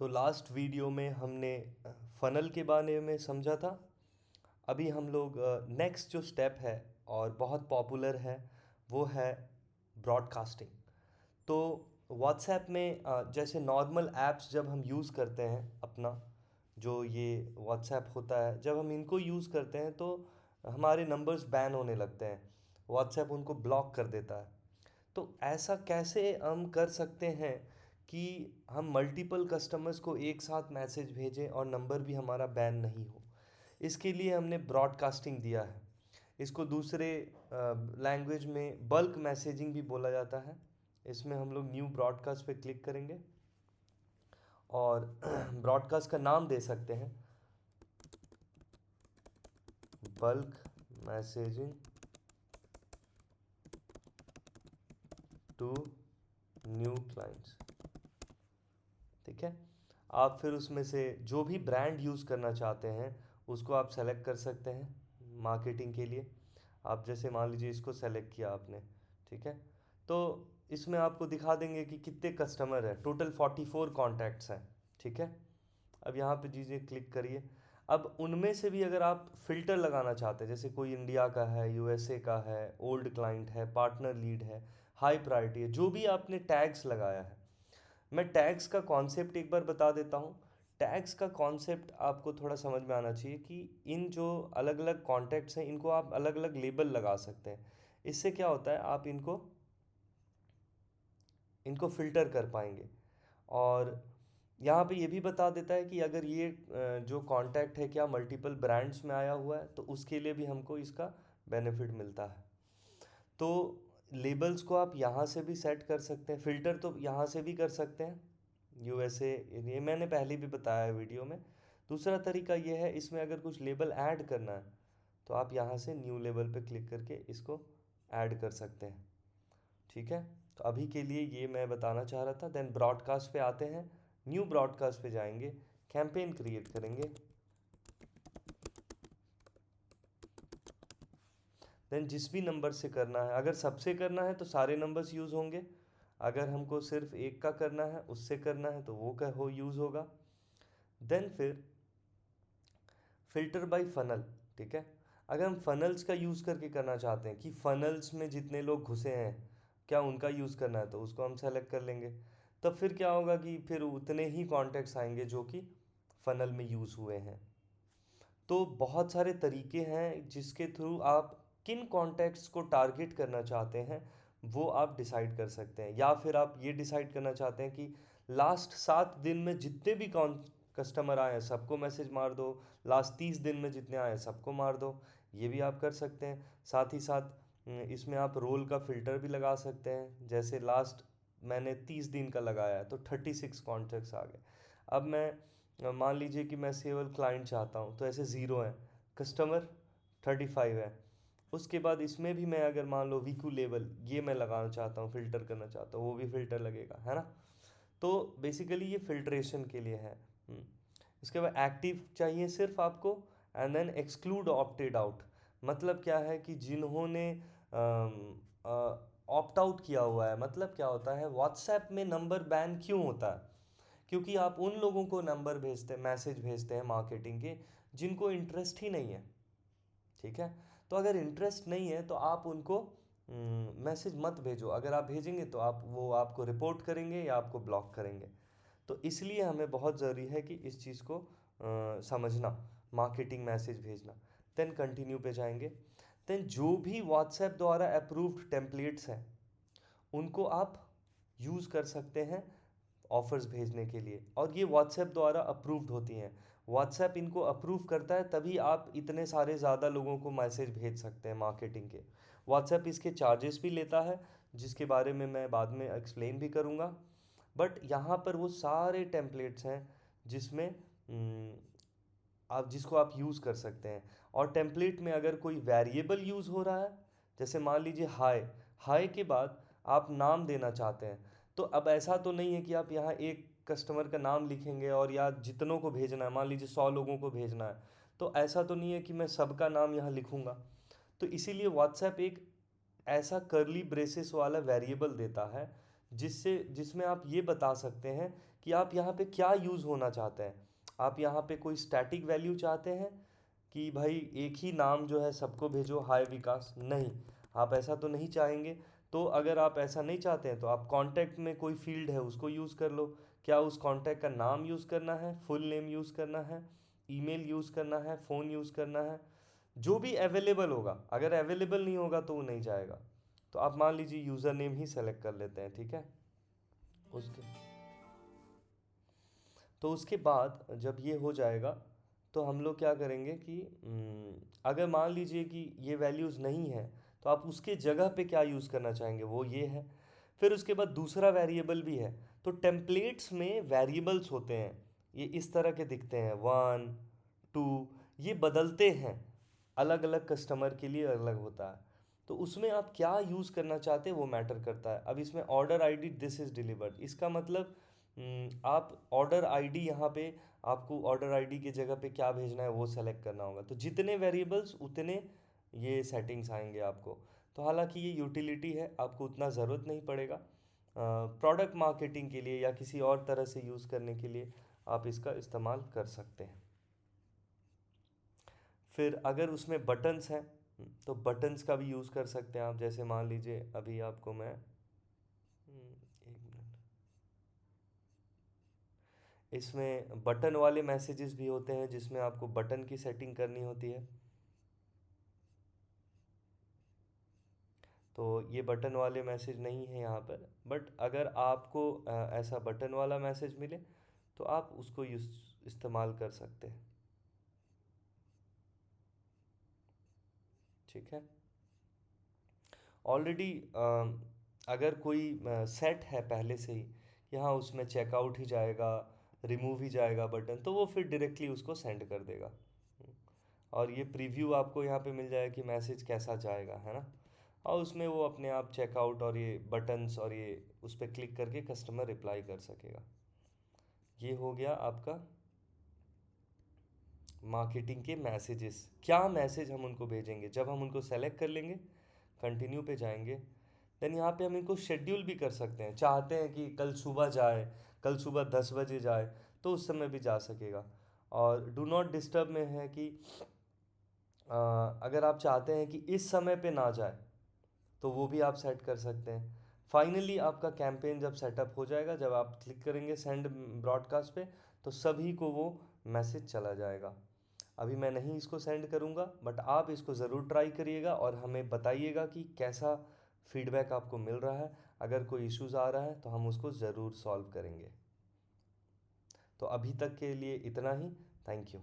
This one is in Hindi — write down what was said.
तो लास्ट वीडियो में हमने फ़नल के बारे में समझा था। अभी हम लोग नेक्स्ट जो स्टेप है और बहुत पॉपुलर है वो है ब्रॉडकास्टिंग। तो व्हाट्सएप में जैसे नॉर्मल ऐप्स जब हम यूज़ करते हैं अपना जो ये व्हाट्सएप होता है, जब हम इनको यूज़ करते हैं तो हमारे नंबर्स बैन होने लगते हैं, व्हाट्सएप उनको ब्लॉक कर देता है। तो ऐसा कैसे हम कर सकते हैं कि हम मल्टीपल कस्टमर्स को एक साथ मैसेज भेजें और नंबर भी हमारा बैन नहीं हो। इसके लिए हमने ब्रॉडकास्टिंग दिया है। इसको दूसरे लैंग्वेज में बल्क मैसेजिंग भी बोला जाता है। इसमें हम लोग न्यू ब्रॉडकास्ट पे क्लिक करेंगे और ब्रॉडकास्ट का नाम दे सकते हैं bulk messaging to new clients. ठीक है। आप फिर उसमें से जो भी ब्रांड यूज़ करना चाहते हैं उसको आप सेलेक्ट कर सकते हैं मार्केटिंग के लिए। आप जैसे मान लीजिए इसको सेलेक्ट किया आपने, ठीक है। तो इसमें आपको दिखा देंगे कि कितने कस्टमर है, टोटल 44 कॉन्टैक्ट्स हैं, ठीक है। अब यहाँ पे दीजिए, क्लिक करिए। अब उनमें से भी अगर आप फ़िल्टर लगाना चाहते हैं, जैसे कोई इंडिया का है, यूएसए का है, ओल्ड क्लाइंट है, पार्टनर लीड है, हाई प्रायोरिटी है, जो भी आपने टैग्स लगाया है। मैं टैग्स का कॉन्सेप्ट एक बार बता देता हूँ। टैग्स का कॉन्सेप्ट आपको थोड़ा समझ में आना चाहिए कि इन जो अलग अलग कॉन्टैक्ट्स हैं इनको आप अलग अलग लेबल लगा सकते हैं। इससे क्या होता है, आप इनको इनको फ़िल्टर कर पाएंगे। और यहाँ पे ये भी बता देता है कि अगर ये जो कॉन्टैक्ट है क्या मल्टीपल ब्रांड्स में आया हुआ है तो उसके लिए भी हमको इसका बेनिफिट मिलता है। तो लेबल्स को आप यहाँ से भी सेट कर सकते हैं, फ़िल्टर तो यहाँ से भी कर सकते हैं। यूएसए, ये मैंने पहले भी बताया है वीडियो में। दूसरा तरीका ये है, इसमें अगर कुछ लेबल ऐड करना है तो आप यहाँ से न्यू लेबल पे क्लिक करके इसको ऐड कर सकते हैं, ठीक है। तो अभी के लिए ये मैं बताना चाह रहा था। देन ब्रॉडकास्ट पे आते हैं, न्यू ब्रॉडकास्ट पे जाएंगे, कैंपेन क्रिएट करेंगे। देन जिस भी नंबर से करना है, अगर सबसे करना है तो सारे नंबर्स यूज़ होंगे, अगर हमको सिर्फ एक का करना है, उससे करना है तो वो का हो यूज़ होगा। देन फिर फिल्टर बाय फनल, ठीक है। अगर हम फनल्स का यूज़ करके करना चाहते हैं कि फनल्स में जितने लोग घुसे हैं क्या उनका यूज़ करना है, तो उसको हम सेलेक्ट कर लेंगे। तब फिर क्या होगा कि फिर उतने ही कॉन्टेक्ट्स आएंगे जो कि फनल में यूज़ हुए हैं। तो बहुत सारे तरीके हैं जिसके थ्रू आप किन कॉन्टैक्ट्स को टारगेट करना चाहते हैं वो आप डिसाइड कर सकते हैं। या फिर आप ये डिसाइड करना चाहते हैं कि लास्ट 7 दिन में जितने भी कस्टमर आए हैं सबको मैसेज मार दो, लास्ट 30 दिन में जितने आए हैं सबको मार दो, ये भी आप कर सकते हैं। साथ ही साथ इसमें आप रोल का फ़िल्टर भी लगा सकते हैं। जैसे लास्ट मैंने 30 दिन का लगाया है तो 36 कॉन्टैक्ट्स आ गए। अब मैं मान लीजिए कि मैं केवल क्लाइंट चाहता हूँ तो ऐसे ज़ीरो है, कस्टमर 35 है। उसके बाद इसमें भी मैं अगर मान लो वीकू लेवल ये मैं लगाना चाहता हूँ, फ़िल्टर करना चाहता हूँ, वो भी फ़िल्टर लगेगा, है ना। तो बेसिकली ये फ़िल्ट्रेशन के लिए है। इसके बाद एक्टिव चाहिए सिर्फ आपको, and then exclude opted out. मतलब क्या है कि जिन्होंने ऑप्ट आउट किया हुआ है, मतलब क्या होता है, व्हाट्सएप में नंबर बैन क्यों होता है, क्योंकि आप उन लोगों को नंबर भेजते हैं, मैसेज भेजते हैं मार्केटिंग के, जिनको इंटरेस्ट ही नहीं है, ठीक है। तो अगर इंटरेस्ट नहीं है तो आप उनको मैसेज मत भेजो। अगर आप भेजेंगे तो आप वो आपको रिपोर्ट करेंगे या आपको ब्लॉक करेंगे। तो इसलिए हमें बहुत ज़रूरी है कि इस चीज़ को समझना, मार्केटिंग मैसेज भेजना। देन कंटिन्यू पे जाएंगे। देन जो भी व्हाट्सएप द्वारा अप्रूव्ड टेम्पलेट्स हैं उनको आप यूज़ कर सकते हैं ऑफ़र्स भेजने के लिए, और ये व्हाट्सएप द्वारा अप्रूव्ड होती हैं। व्हाट्सएप इनको अप्रूव करता है तभी आप इतने सारे ज़्यादा लोगों को मैसेज भेज सकते हैं मार्केटिंग के। व्हाट्सएप इसके चार्जेस भी लेता है जिसके बारे में मैं बाद में एक्सप्लेन भी करूँगा। बट यहाँ पर वो सारे टेम्पलेट्स हैं जिसमें आप जिसको आप यूज़ कर सकते हैं। और टेम्पलेट में अगर कोई वेरिएबल यूज़ हो रहा है, जैसे मान लीजिए हाय, हाय के बाद आप नाम देना चाहते हैं, तो अब ऐसा तो नहीं है कि आप यहाँ एक कस्टमर का नाम लिखेंगे और या जितनों को भेजना है, मान लीजिए 100 लोगों को भेजना है, तो ऐसा तो नहीं है कि मैं सबका नाम यहाँ लिखूँगा। तो इसीलिए व्हाट्सएप एक ऐसा कर्ली ब्रेसेस वाला वेरिएबल देता है जिसमें आप ये बता सकते हैं कि आप यहाँ पे क्या यूज़ होना चाहते हैं। आप यहाँ पे कोई स्टैटिक वैल्यू चाहते हैं कि भाई एक ही नाम जो है सबको भेजो, हाय विकास, नहीं, आप ऐसा तो नहीं चाहेंगे। तो अगर आप ऐसा नहीं चाहते हैं तो आप कांटेक्ट में कोई फील्ड है उसको यूज़ कर लो। क्या उस कांटेक्ट का नाम यूज़ करना है, फुल नेम यूज़ करना है, ईमेल यूज़ करना है, फ़ोन यूज़ करना है, जो भी अवेलेबल होगा। अगर अवेलेबल नहीं होगा तो वो नहीं जाएगा। तो आप मान लीजिए यूज़र नेम ही सेलेक्ट कर लेते हैं, ठीक है। उसके तो उसके बाद जब ये हो जाएगा तो हम लोग क्या करेंगे कि अगर मान लीजिए कि ये वैल्यूज़ नहीं है तो आप उसके जगह पे क्या यूज़ करना चाहेंगे, वो ये है। फिर उसके बाद दूसरा वेरिएबल भी है। तो टेम्पलेट्स में वेरिएबल्स होते हैं, ये इस तरह के दिखते हैं, 1 2, ये बदलते हैं, अलग अलग कस्टमर के लिए अलग होता है। तो उसमें आप क्या यूज़ करना चाहते हैं वो मैटर करता है। अब इसमें order ID this is delivered, इसका मतलब आप ऑर्डर आईडी यहाँ पे, आपको ऑर्डर आईडी की जगह पे क्या भेजना है वो सेलेक्ट करना होगा। तो जितने वेरिएबल्स उतने ये सेटिंग्स आएंगे आपको। तो हालांकि ये यूटिलिटी है, आपको उतना ज़रूरत नहीं पड़ेगा। प्रोडक्ट मार्केटिंग के लिए या किसी और तरह से यूज़ करने के लिए आप इसका इस्तेमाल कर सकते हैं। फिर अगर उसमें बटन्स हैं तो बटन्स का भी यूज़ कर सकते हैं आप। जैसे मान लीजिए अभी आपको मैं एक मिनट, इसमें बटन वाले मैसेजेस भी होते हैं जिसमें आपको बटन की सेटिंग करनी होती है। तो ये बटन वाले मैसेज नहीं है यहाँ पर, बट अगर आपको ऐसा बटन वाला मैसेज मिले तो आप उसको यूज इस्तेमाल कर सकते हैं, ठीक है। ऑलरेडी अगर कोई सेट है पहले से ही कि हाँ उसमें चेकआउट ही जाएगा, रिमूव ही जाएगा बटन, तो वो फिर डायरेक्टली उसको सेंड कर देगा। और ये प्रीव्यू आपको यहाँ पे मिल जाएगा कि मैसेज कैसा जाएगा, है ना। और उसमें वो अपने आप चेकआउट और ये बटन्स और ये उस पर क्लिक करके कस्टमर रिप्लाई कर सकेगा। ये हो गया आपका मार्केटिंग के मैसेजेस। क्या मैसेज हम उनको भेजेंगे, जब हम उनको सेलेक्ट कर लेंगे, कंटिन्यू पे जाएंगे, देन यहाँ पे हम इनको शेड्यूल भी कर सकते हैं। चाहते हैं कि कल सुबह जाए, कल सुबह 10 बजे जाए, तो उस समय भी जा सकेगा। और डू नॉट डिस्टर्ब में है कि अगर आप चाहते हैं कि इस समय पे ना जाए तो वो भी आप सेट कर सकते हैं। फाइनली आपका कैंपेन जब सेटअप हो जाएगा, जब आप क्लिक करेंगे सेंड ब्रॉडकास्ट पे, तो सभी को वो मैसेज चला जाएगा। अभी मैं नहीं इसको सेंड करूँगा, बट आप इसको ज़रूर ट्राई करिएगा और हमें बताइएगा कि कैसा फीडबैक आपको मिल रहा है। अगर कोई इश्यूज़ आ रहा है तो हम उसको ज़रूर सॉल्व करेंगे। तो अभी तक के लिए इतना ही। Thank you.